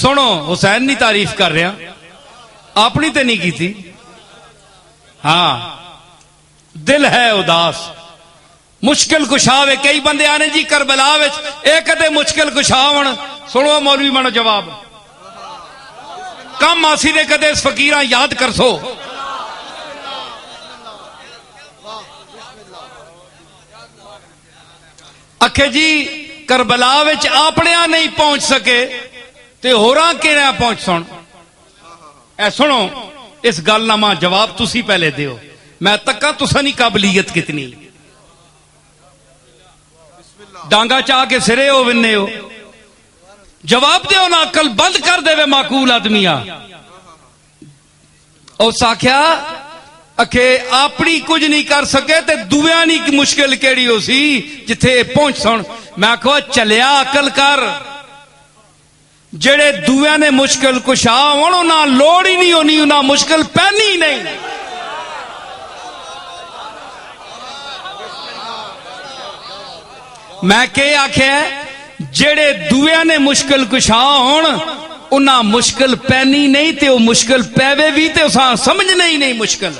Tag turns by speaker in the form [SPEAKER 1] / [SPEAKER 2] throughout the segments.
[SPEAKER 1] سنو حسین نہیں تعریف کر رہا اپنی تے نہیں کی تھی ہاں دل ہے اداس مشکل کشا وے کئی بندے آنے جی کربلا وچ ایک تے مشکل کشا ہون سنو مولوی بنو جواب کم آسی دے کدے اس فقیراں یاد کر سو اکھے جی کربلا وچ اپنیاں نہیں پہنچ سکے تے ہوراں کیڑا پہنچ سن اے سنو اس گل نہ ماں جواب تسی پہلے دیو میں تکا تسانی قابلیت کتنی ڈانگا چاہ کے سرے ہو ونے ہو جواب دیو نا عقل بند کر دے وے معقول آدمیا او ساکھیا اکھے اپنی کچھ نہیں کر سکے تے دویاں نہیں مشکل کیڑی ہو سی جتھے پہنچ سن میں کہو چلیا عقل کر جڑے دویاں نے مشکل کشا ہون نہ لوڑ ہی نہیں ہونی نہ مشکل پہنی ہی نہیں میں کہ آکھے جڑے دویاں نے مشکل کشا ہون انہاں مشکل پہنی نہیں تے وہ مشکل پیوے بھی تے اساں سمجھنے ہی نہیں مشکل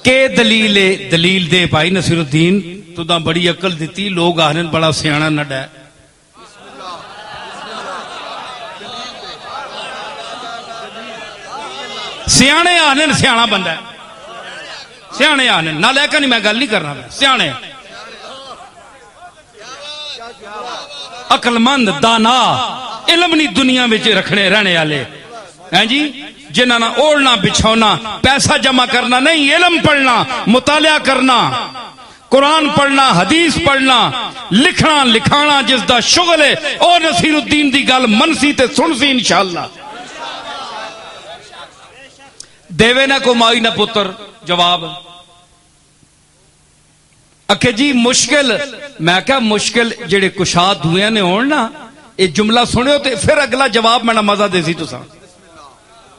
[SPEAKER 1] کہ دلیل دے بھائی نصیر الدین تو دا بڑی عقل دیتی لوگ آہنن بڑا سیانا نہ ڈے سیانے آہنن سیانا بندہ ہے سیانے آہنن نہ لے کر نہیں میں گل نہیں کرنا سیانے عقل مند دانا علم نہیں دنیا میں رکھنے رہنے والے ہیں جی جنہاں نہ اوڑھنا بچھونا پیسہ جمع کرنا نہیں علم پڑھنا مطالعہ کرنا قرآن پڑھنا حدیث پڑھنا لکھنا لکھانا جس دا شغل ہے اور نصیر الدین دی گل منسی تے سنسی انشاءاللہ دیوے نہ کو مائی نہ پتر جواب اکھے جی مشکل میں کہا مشکل جڑے کشاد ہوئے نے ہون نا یہ جملہ سنے ہو تے پھر اگلا جواب میں نہ مزہ دے سی تو سا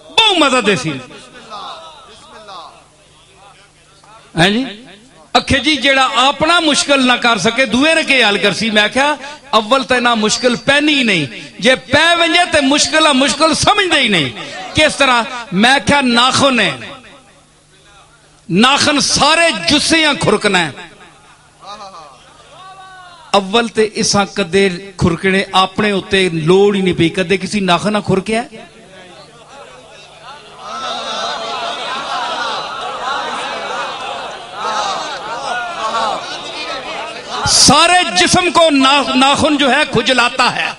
[SPEAKER 1] بہت مزہ دے سی جی اکھے جی جڑا اپنا مشکل نہ کر سکے دوئے نے کے حل کر سی میں کہا اول تے نہ مشکل پہنی ہی نہیں جے پہ ونجے تے مشکل سمجھ دے ہی نہیں کس طرح میں کہا ناخن ہے ناخن سارے جسیاں کھرکنا ہے اول تے اساں کدے کھرکنے اپنے ہوتے لوڑ ہی نہیں پئی کدے کسی ناخن نہ کھرکیا ہے سارے جسم کو ناخن جو ہے کھجلاتا ہے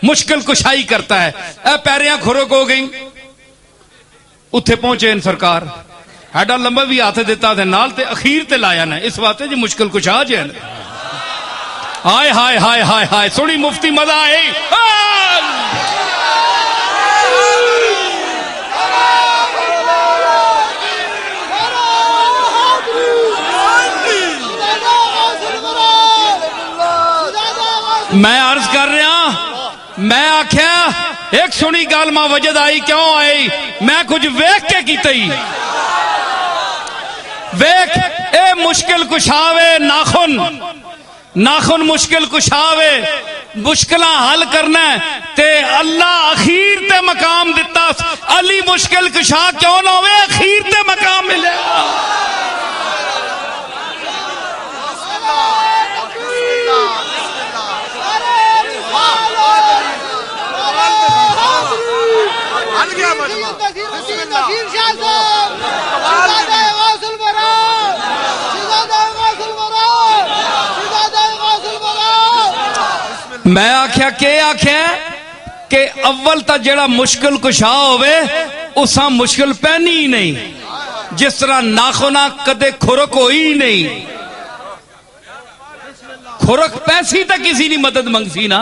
[SPEAKER 1] مشکل کشائی کرتا ہے اے پیریاں کھرک ہو گئیں اتھے پہنچے ان سرکار ہیڈا لمبا بھی آتے دیتا تھے نال تے اخیر تے لایا نا اس بات ہے جی مشکل کشا جائے ہائے ہائے ہائے ہائے ہائے سوڑی مفتی مزہ آئے میں عرض کر رہا میں آکھیا ایک سنی گال ماں وجد آئی کیوں آئی میں کچھ ویک کے کیتے ہی ویک اے مشکل کشاوے ناخن مشکل کشاوے مشکلہ حل کرنا ہے تے اللہ اخیر تے مقام دیتا علی مشکل کشا کیوں نہ ہوئے اخیر تے مقام ملے میں آکھیا کہ اول تا جڑا مشکل کشا ہوئے اساں مشکل پہنی ہی نہیں جس طرح ناخنا کدے کھرک ہوئی نہیں کھرک پیسی تا کسی نہیں مدد منگسی نا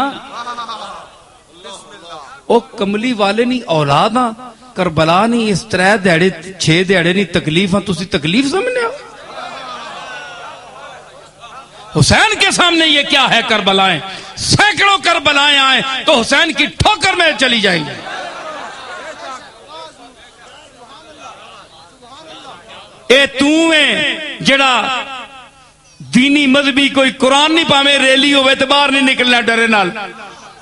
[SPEAKER 1] او کملی والے نہیں اولاد ہاں کربلا نہیں اس 3 دیڑے 6 دیڑے نہیں تکلیف ہاں تسی تکلیف سمجھنے ہو حسین کے سامنے یہ کیا ہے کربلائیں سینکڑوں کربلائیں آئیں تو حسین کی ٹھوکر میں چلی جائیں گے اے تویں جڑا دینی مذہبی کوئی قرآن نہیں پاویں ریلی ہوئے تو باہر نہیں نکلنا ڈرے نال